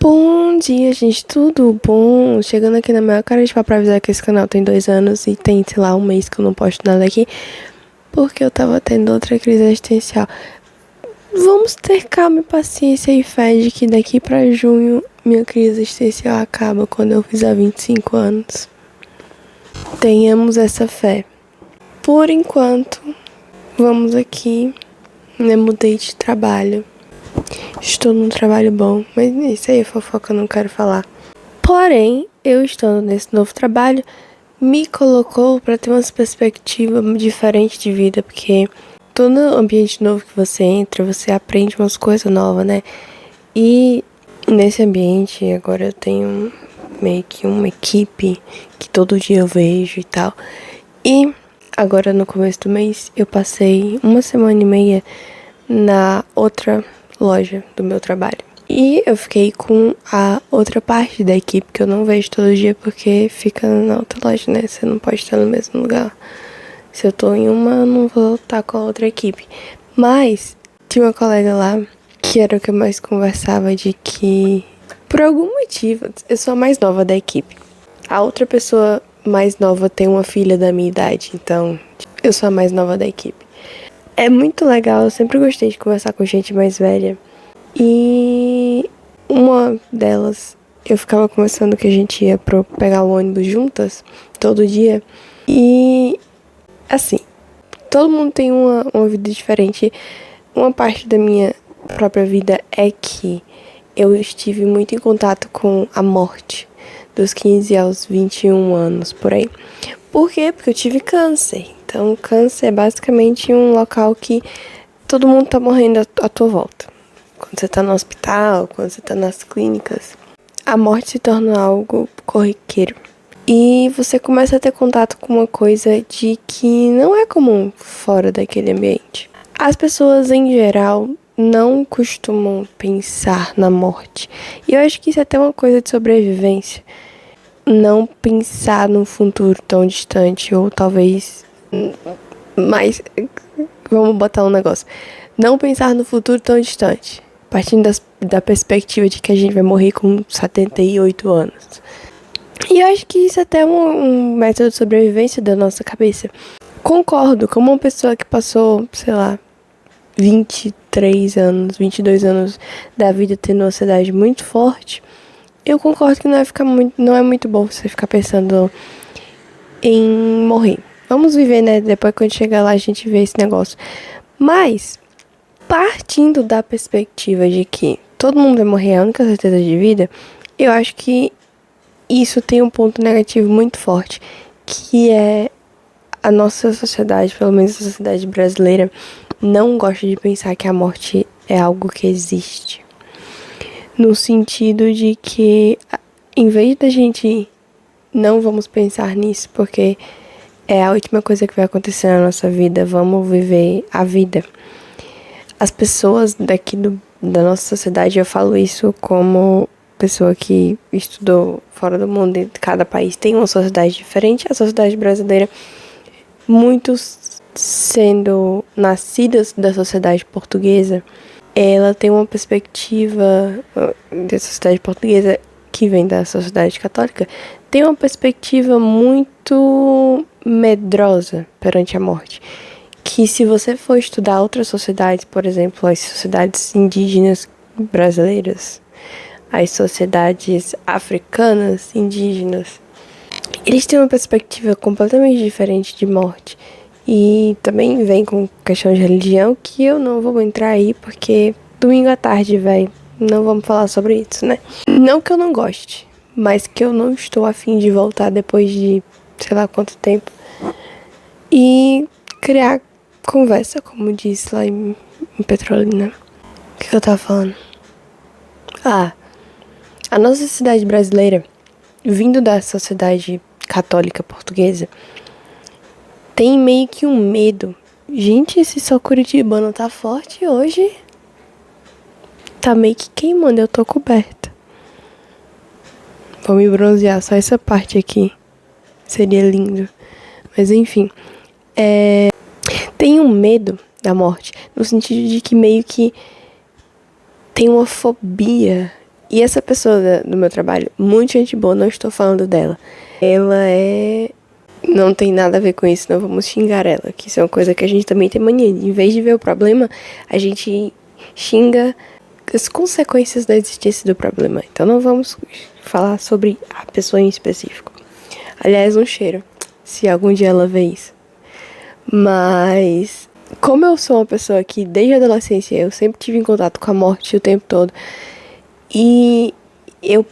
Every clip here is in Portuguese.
Bom dia, gente, tudo bom? Chegando aqui na minha cara de papo pra avisar que esse canal tem 2 anos e tem, sei lá, um mês que eu não posto nada aqui, porque eu tava tendo outra crise existencial. Vamos ter calma e paciência e fé de que daqui pra junho minha crise existencial acaba quando eu fizer 25 anos. Tenhamos essa fé. Por enquanto, vamos aqui, mudei de trabalho. Estou num trabalho bom, mas isso aí é fofoca, eu não quero falar. Porém, eu estando nesse novo trabalho, me colocou para ter uma perspectiva diferente de vida, porque todo ambiente novo que você entra, você aprende umas coisas novas, né? E nesse ambiente, agora eu tenho meio que uma equipe que todo dia eu vejo e tal. E agora no começo do mês, eu passei 1 semana e meia na outra loja do meu trabalho. E eu fiquei com a outra parte da equipe que eu não vejo todo dia porque fica na outra loja, né? Você não pode estar no mesmo lugar. Se eu tô em uma, eu não vou estar com a outra equipe. Mas tinha uma colega lá que era o que eu mais conversava, de que por algum motivo eu sou a mais nova da equipe. A outra pessoa mais nova tem uma filha da minha idade, então eu sou a mais nova da equipe. É muito legal, eu sempre gostei de conversar com gente mais velha. E uma delas, eu ficava conversando que a gente ia pegar o ônibus juntas, todo dia. E, assim, todo mundo tem uma vida diferente. Uma parte da minha própria vida é que eu estive muito em contato com a morte, dos 15 aos 21 anos, por aí. Por quê? Porque eu tive câncer. Então, câncer é basicamente um local que todo mundo tá morrendo à tua volta. Quando você tá no hospital, quando você tá nas clínicas, a morte se torna algo corriqueiro. E você começa a ter contato com uma coisa de que não é comum fora daquele ambiente. As pessoas, em geral, não costumam pensar na morte. E eu acho que isso é até uma coisa de sobrevivência. Não pensar num futuro tão distante, ou talvez mais... Vamos botar um negócio. Não pensar no futuro tão distante, partindo da perspectiva de que a gente vai morrer com 78 anos. E eu acho que isso é até um método de sobrevivência da nossa cabeça. Concordo, como uma pessoa que passou, sei lá, 23 anos, 22 anos da vida tendo uma ansiedade muito forte, eu concordo que não é muito bom você ficar pensando em morrer. Vamos viver, né? Depois, quando chegar lá, a gente vê esse negócio. Mas, partindo da perspectiva de que todo mundo vai morrer, é a única certeza de vida, eu acho que isso tem um ponto negativo muito forte, que é a nossa sociedade, pelo menos a sociedade brasileira, não gosta de pensar que a morte é algo que existe. No sentido de que, em vez da gente não vamos pensar nisso, porque é a última coisa que vai acontecer na nossa vida, vamos viver a vida. As pessoas daqui da nossa sociedade, eu falo isso como pessoa que estudou fora do mundo, e cada país tem uma sociedade diferente. A sociedade brasileira, muitos sendo nascidas da sociedade portuguesa, ela tem uma perspectiva da sociedade portuguesa que vem da sociedade católica, tem uma perspectiva muito medrosa perante a morte. Que se você for estudar outras sociedades, por exemplo, as sociedades indígenas brasileiras, as sociedades africanas indígenas, eles têm uma perspectiva completamente diferente de morte. E também vem com questão de religião, que eu não vou entrar aí, porque domingo à tarde, velho, não vamos falar sobre isso, né? Não que eu não goste, mas que eu não estou a fim de voltar depois de sei lá quanto tempo e criar conversa, como disse lá em Petrolina. O que eu tava falando? A nossa sociedade brasileira, vindo da sociedade católica portuguesa, tem meio que um medo. Gente, esse sol curitibano tá forte hoje. Tá meio que queimando, eu tô coberta. Vou me bronzear, só essa parte aqui. Seria lindo. Mas enfim. Tem um medo da morte, no sentido de que meio que tem uma fobia. E essa pessoa do meu trabalho, muito gente boa, não estou falando dela. Ela não tem nada a ver com isso, não vamos xingar ela. Que isso é uma coisa que a gente também tem mania. Em vez de ver o problema, a gente xinga as consequências da existência do problema. Então não vamos falar sobre a pessoa em específico. Aliás, um cheiro, se algum dia ela vê isso. Mas, como eu sou uma pessoa que desde a adolescência eu sempre tive em contato com a morte o tempo todo, e eu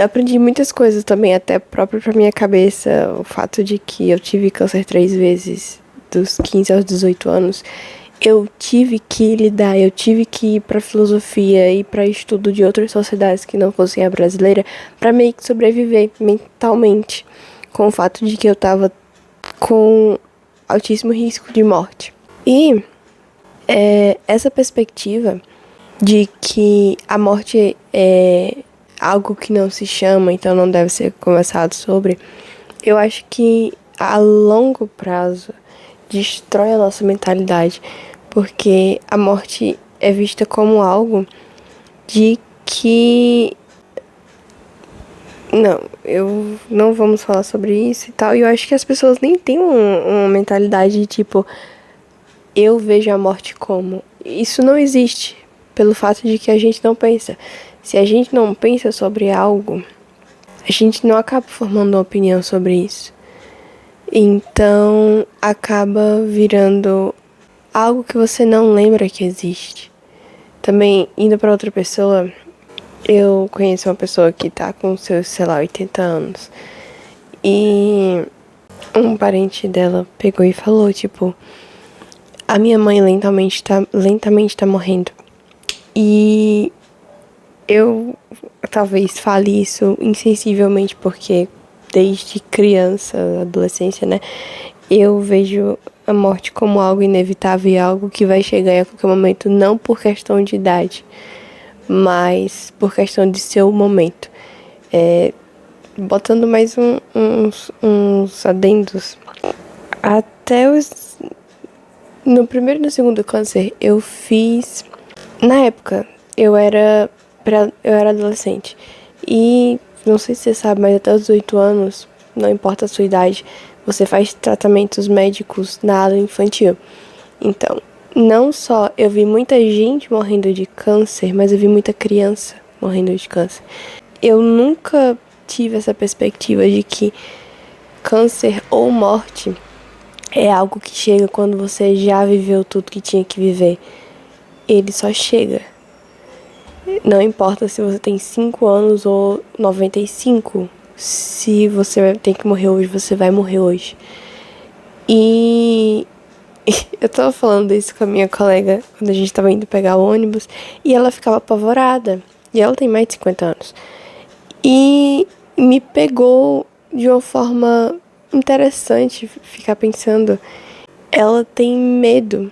aprendi muitas coisas também, até próprio pra minha cabeça, o fato de que eu tive câncer 3 vezes, dos 15 aos 18 anos, eu tive que lidar, eu tive que ir pra filosofia e pra estudo de outras sociedades que não fossem a brasileira, pra meio que sobreviver mentalmente com o fato de que eu tava com altíssimo risco de morte. E essa perspectiva de que a morte é algo que não se chama, então não deve ser conversado sobre, eu acho que a longo prazo destrói a nossa mentalidade, porque a morte é vista como algo de que não vamos falar sobre isso e tal, e eu acho que as pessoas nem têm uma mentalidade de tipo, eu vejo a morte como. Isso não existe, pelo fato de que a gente não pensa. Se a gente não pensa sobre algo, a gente não acaba formando uma opinião sobre isso. Então, acaba virando algo que você não lembra que existe. Também, indo para outra pessoa, eu conheço uma pessoa que tá com seus, sei lá, 80 anos. E um parente dela pegou e falou, tipo, a minha mãe lentamente tá morrendo. E eu talvez fale isso insensivelmente, porque desde criança, adolescência, né, eu vejo a morte como algo inevitável e algo que vai chegar a qualquer momento, não por questão de idade, mas por questão de seu momento. Botando mais uns adendos. No primeiro e no segundo câncer, eu fiz... Na época, eu era adolescente. E, não sei se você sabe, mas até os 18 anos, não importa a sua idade, você faz tratamentos médicos na área infantil. Então, não só eu vi muita gente morrendo de câncer, mas eu vi muita criança morrendo de câncer. Eu nunca tive essa perspectiva de que câncer ou morte é algo que chega quando você já viveu tudo que tinha que viver. Ele só chega. Não importa se você tem 5 anos ou 95. Se você tem que morrer hoje, você vai morrer hoje. E eu tava falando isso com a minha colega quando a gente tava indo pegar o ônibus. E ela ficava apavorada. E ela tem mais de 50 anos. E me pegou de uma forma interessante ficar pensando. Ela tem medo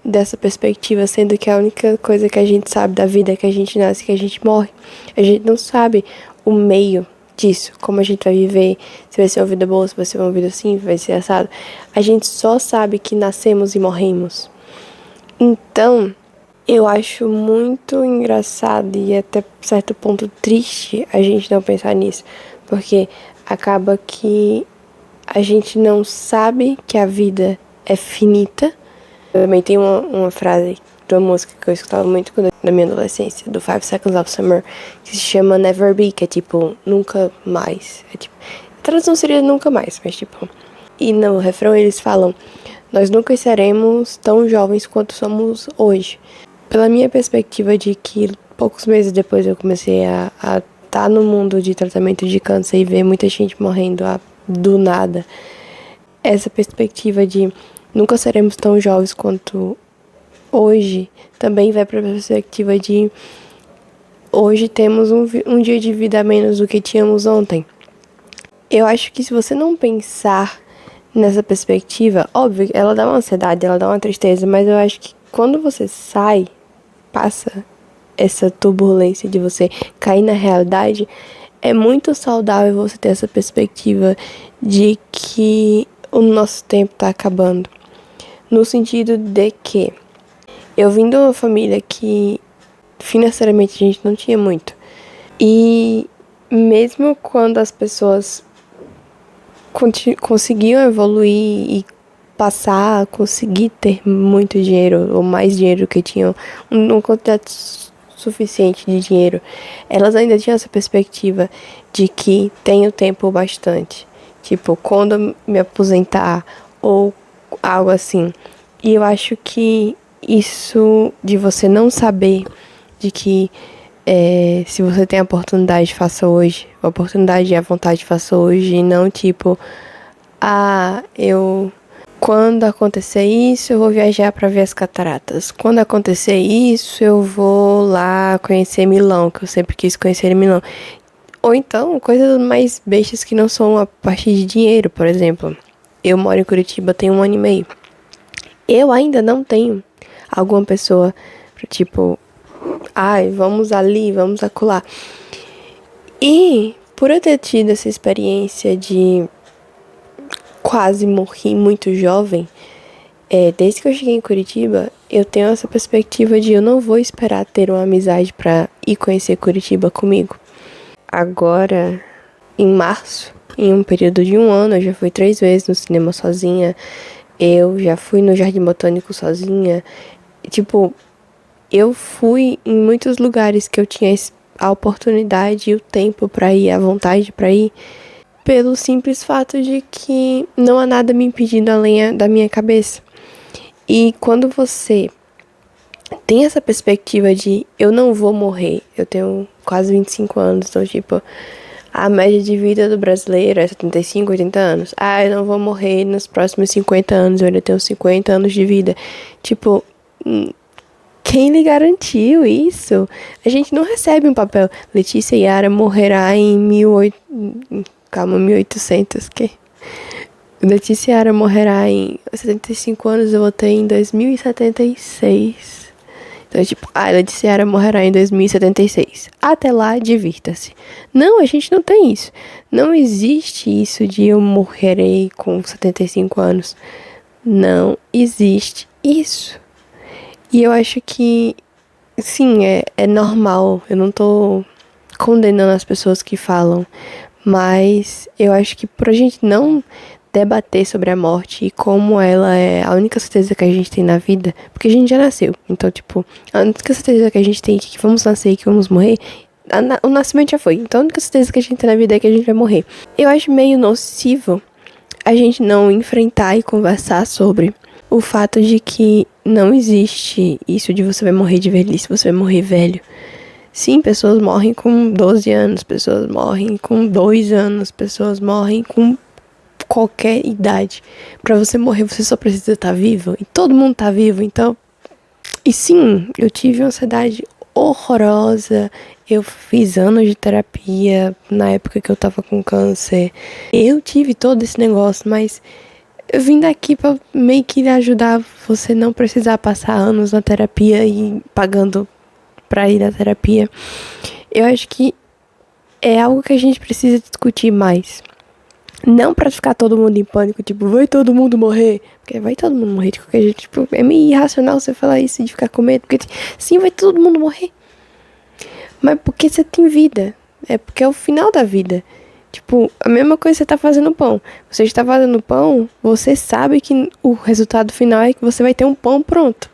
dessa perspectiva, sendo que a única coisa que a gente sabe da vida é que a gente nasce e que a gente morre. A gente não sabe o meio disso, como a gente vai viver, se vai ser uma vida boa, se vai ser uma vida assim, se vai ser assado. A gente só sabe que nascemos e morremos. Então, eu acho muito engraçado e até certo ponto triste a gente não pensar nisso, porque acaba que a gente não sabe que a vida é finita. Também tem uma frase de uma música que eu escutava muito na minha adolescência, do 5 Seconds of Summer, que se chama Never Be, que é tipo, nunca mais. A tradução seria nunca mais, mas tipo... E no refrão eles falam, nós nunca seremos tão jovens quanto somos hoje. Pela minha perspectiva de que poucos meses depois eu comecei a estar no mundo de tratamento de câncer e ver muita gente morrendo do nada, essa perspectiva de nunca seremos tão jovens quanto hoje também vai para a perspectiva de hoje temos um dia de vida a menos do que tínhamos ontem. Eu acho que se você não pensar nessa perspectiva, óbvio, ela dá uma ansiedade, ela dá uma tristeza, mas eu acho que quando você passa essa turbulência de você cair na realidade, é muito saudável você ter essa perspectiva de que o nosso tempo tá acabando. No sentido de que eu vim de uma família que financeiramente a gente não tinha muito. E mesmo quando as pessoas conseguiam evoluir e conseguir ter muito dinheiro, ou mais dinheiro que tinham, uma quantidade suficiente de dinheiro, elas ainda tinham essa perspectiva de que tenho tempo bastante. Tipo, quando eu me aposentar, ou algo assim. E eu acho que isso de você não saber de que se você tem a oportunidade, faça hoje. A oportunidade e a vontade, faça hoje. E não tipo, quando acontecer isso, eu vou viajar para ver as cataratas. Quando acontecer isso, eu vou lá conhecer Milão, que eu sempre quis conhecer Milão. Ou então, coisas mais bestas que não são a partir de dinheiro, por exemplo. Eu moro em Curitiba tem 1 ano e meio. Eu ainda não tenho alguma pessoa pra tipo, vamos ali, vamos acolá. E por eu ter tido essa experiência de quase morrer muito jovem, desde que eu cheguei em Curitiba, eu tenho essa perspectiva de eu não vou esperar ter uma amizade pra ir conhecer Curitiba comigo. Agora, em março, em um período de 1 ano, eu já fui 3 vezes no cinema sozinha. Eu já fui no Jardim Botânico sozinha. Tipo, eu fui em muitos lugares que eu tinha a oportunidade e o tempo pra ir, a vontade pra ir, pelo simples fato de que não há nada me impedindo além da minha cabeça. E quando você tem essa perspectiva de eu não vou morrer, eu tenho quase 25 anos, então tipo, a média de vida do brasileiro é 75, 80 anos. Eu não vou morrer nos próximos 50 anos, eu ainda tenho 50 anos de vida. Tipo, quem lhe garantiu isso? A gente não recebe um papel. Letícia Yara morrerá em 1800, que? Letícia Yara morrerá em 75 anos, eu vou ter em 2076. Então, tipo, Letícia Yara morrerá em 2076. Até lá, divirta-se. Não, a gente não tem isso. Não existe isso de eu morrerei com 75 anos. Não existe isso. E eu acho que, sim, é normal. Eu não tô condenando as pessoas que falam. Mas eu acho que pra gente não debater sobre a morte e como ela é a única certeza que a gente tem na vida, porque a gente já nasceu. Então, tipo, a única certeza que a gente tem é que vamos nascer e que vamos morrer, o nascimento já foi. Então, a única certeza que a gente tem na vida é que a gente vai morrer. Eu acho meio nocivo a gente não enfrentar e conversar sobre o fato de que não existe isso de você vai morrer de velhice, você vai morrer velho. Sim, pessoas morrem com 12 anos, pessoas morrem com 2 anos, pessoas morrem com qualquer idade. Pra você morrer, você só precisa estar vivo. E todo mundo tá vivo, então... E sim, eu tive uma ansiedade horrorosa. Eu fiz anos de terapia na época que eu tava com câncer. Eu tive todo esse negócio, mas... eu vim daqui pra meio que ajudar você não precisar passar anos na terapia e pagando pra ir na terapia. Eu acho que é algo que a gente precisa discutir mais. Não pra ficar todo mundo em pânico, tipo, vai todo mundo morrer. Porque vai todo mundo morrer de qualquer jeito. Tipo, é meio irracional você falar isso de ficar com medo. Porque, sim, vai todo mundo morrer. Mas porque você tem vida. É porque é o final da vida. Tipo, a mesma coisa que você tá fazendo pão. Você está fazendo pão, você sabe que o resultado final é que você vai ter um pão pronto.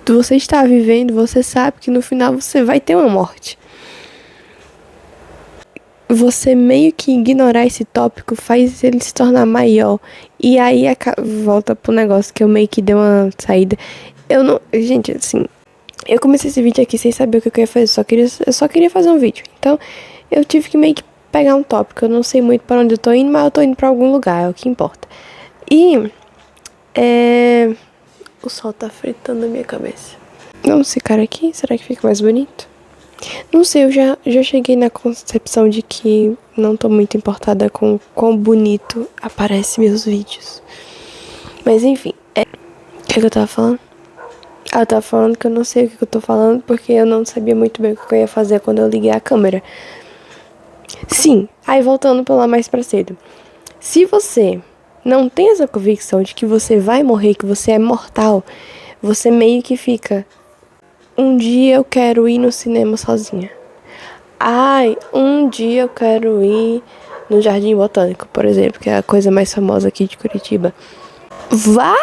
Você está vivendo, você sabe que no final você vai ter uma morte. Você meio que ignorar esse tópico faz ele se tornar maior. E aí volta pro negócio que eu meio que dei uma saída. Gente, assim, eu comecei esse vídeo aqui sem saber o que eu ia fazer. Eu só queria fazer um vídeo. Então, eu tive que meio que pegar um tópico. Eu não sei muito pra onde eu tô indo, mas eu tô indo pra algum lugar, é o que importa. E, o sol tá fritando a minha cabeça. Vamos ficar aqui? Será que fica mais bonito? Não sei, eu já cheguei na concepção de que não tô muito importada com quão bonito aparecem meus vídeos. Mas enfim, o que eu tava falando? Eu tava falando que eu não sei o que eu tô falando porque eu não sabia muito bem o que eu ia fazer quando eu liguei a câmera. Sim, aí voltando pra lá mais pra cedo. Se você não tem essa convicção de que você vai morrer, que você é mortal, você meio que fica... um dia eu quero ir no cinema sozinha. Ai, um dia eu quero ir no Jardim Botânico, por exemplo, que é a coisa mais famosa aqui de Curitiba. Vá!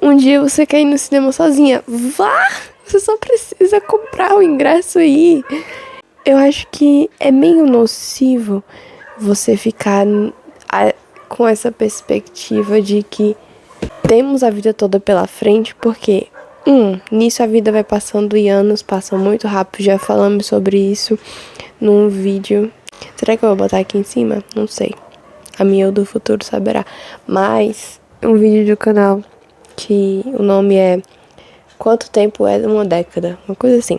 Um dia você quer ir no cinema sozinha. Vá! Você só precisa comprar o ingresso aí. Eu acho que é meio nocivo você ficar com essa perspectiva de que temos a vida toda pela frente, porque nisso a vida vai passando e anos passam muito rápido. Já falamos sobre isso num vídeo. Será que eu vou botar aqui em cima? Não sei. A minha eu do futuro saberá. Mas um vídeo do canal que o nome é Quanto Tempo é uma Década? Uma coisa assim.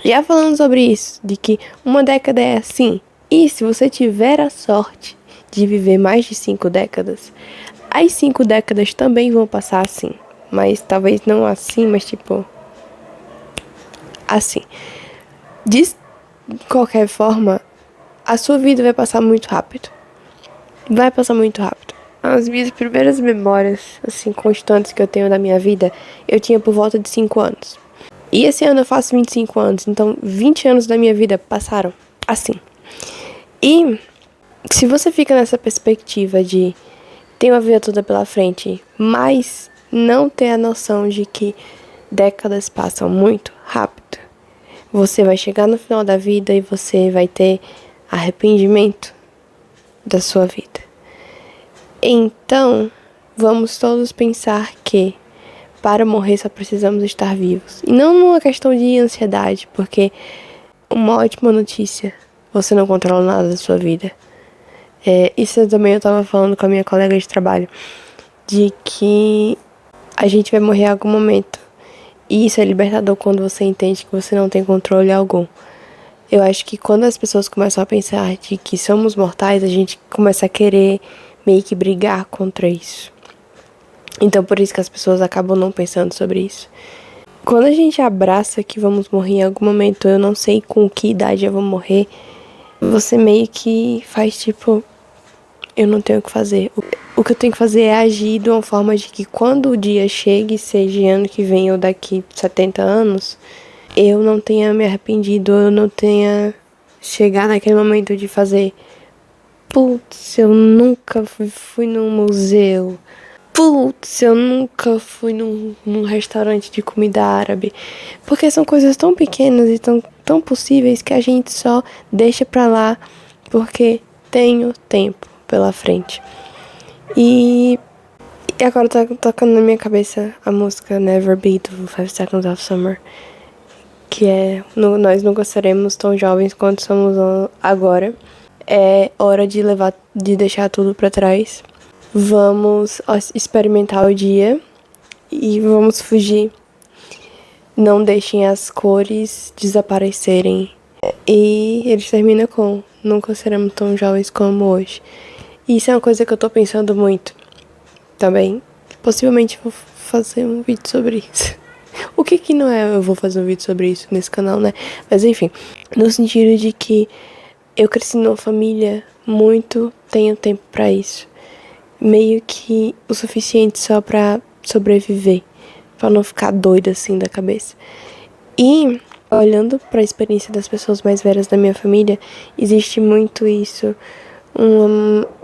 Já falando sobre isso, de que uma década é assim. E se você tiver a sorte de viver mais de 5 décadas, as 5 décadas também vão passar assim. Mas talvez não assim, mas tipo... assim. De qualquer forma, a sua vida vai passar muito rápido. Vai passar muito rápido. As minhas primeiras memórias, assim, constantes que eu tenho da minha vida, eu tinha por volta de 5 anos. E esse ano eu faço 25 anos, então 20 anos da minha vida passaram assim. E se você fica nessa perspectiva de ter uma vida toda pela frente, mas não ter a noção de que décadas passam muito rápido, você vai chegar no final da vida e você vai ter arrependimento da sua vida. Então, vamos todos pensar que para morrer só precisamos estar vivos. E não numa questão de ansiedade, porque uma ótima notícia, você não controla nada da sua vida. Isso também eu tava falando com a minha colega de trabalho, de que a gente vai morrer em algum momento. E isso é libertador quando você entende que você não tem controle algum. Eu acho que quando as pessoas começam a pensar de que somos mortais, a gente começa a querer meio que brigar contra isso. Então por isso que as pessoas acabam não pensando sobre isso. Quando a gente abraça que vamos morrer em algum momento, eu não sei com que idade eu vou morrer, você meio que faz tipo, eu não tenho o que fazer. O que eu tenho que fazer é agir de uma forma de que quando o dia chegue, seja ano que vem ou daqui 70 anos, eu não tenha me arrependido, eu não tenha chegado naquele momento de fazer, putz, eu nunca fui num museu. Putz, eu nunca fui num restaurante de comida árabe. Porque são coisas tão pequenas e tão possíveis que a gente só deixa pra lá porque tem o tempo pela frente. E agora tá tocando na minha cabeça a música Never Be do 5 Seconds of Summer, que é nós nunca seremos tão jovens quanto somos agora. É hora de deixar tudo pra trás. Vamos experimentar o dia e vamos fugir. Não deixem as cores desaparecerem. E eles terminam com nunca seremos tão jovens como hoje. E isso é uma coisa que eu tô pensando muito também. Possivelmente vou fazer um vídeo sobre isso. O que não é eu vou fazer um vídeo sobre isso nesse canal, né? Mas enfim, no sentido de que eu cresci numa família muito, tenho tempo pra isso. Meio que o suficiente só pra sobreviver, pra não ficar doida assim da cabeça. E olhando pra experiência das pessoas mais velhas da minha família, existe muito isso,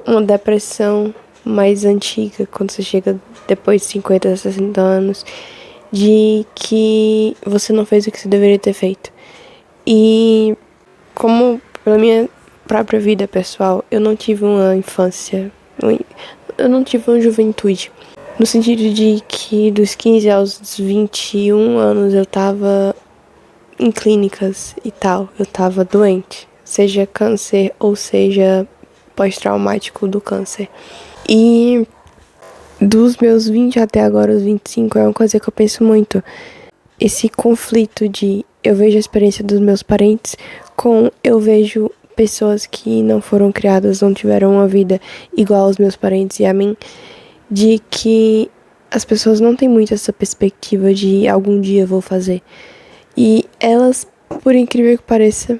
uma depressão mais antiga, quando você chega depois de 50, 60 anos, de que você não fez o que você deveria ter feito. E como pela minha própria vida pessoal, eu não tive uma infância, eu não tive uma juventude. No sentido de que dos 15 aos 21 anos eu tava em clínicas e tal. Eu tava doente. Seja câncer ou seja pós-traumático do câncer. E dos meus 20 até agora os 25 é uma coisa que eu penso muito. Esse conflito de eu vejo a experiência dos meus parentes com eu vejo pessoas que não foram criadas, não tiveram uma vida igual aos meus parentes e a mim, de que as pessoas não têm muito essa perspectiva de algum dia eu vou fazer. E elas, por incrível que pareça,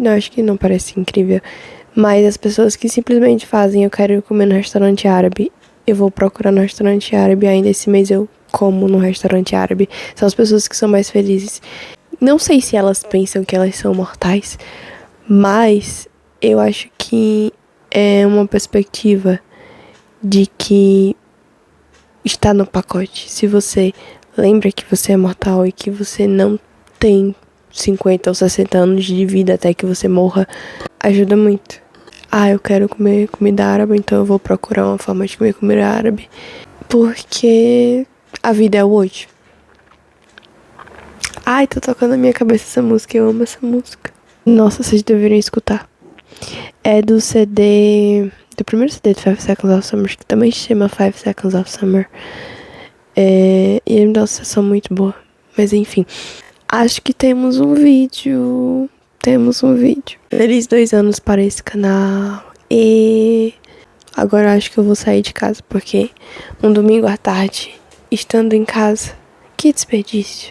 não, acho que não parece incrível, mas as pessoas que simplesmente fazem, eu quero ir comer no restaurante árabe, eu vou procurar no restaurante árabe, ainda esse mês eu como no restaurante árabe, são as pessoas que são mais felizes. Não sei se elas pensam que elas são mortais, mas eu acho que é uma perspectiva de que está no pacote. Se você lembra que você é mortal e que você não tem 50 ou 60 anos de vida até que você morra, ajuda muito. Ah, eu quero comer comida árabe, então eu vou procurar uma forma de comer comida árabe. Porque a vida é o hoje. Ai, tá tocando na minha cabeça essa música, eu amo essa música. Nossa, vocês deveriam escutar. É do CD, do primeiro CD de Five Seconds of Summer, que também se chama Five Seconds of Summer. E ele me dá uma sensação muito boa. Mas enfim, acho que temos um vídeo. Temos um vídeo. Feliz 2 anos para esse canal. E agora acho que eu vou sair de casa, porque um domingo à tarde, estando em casa, que desperdício.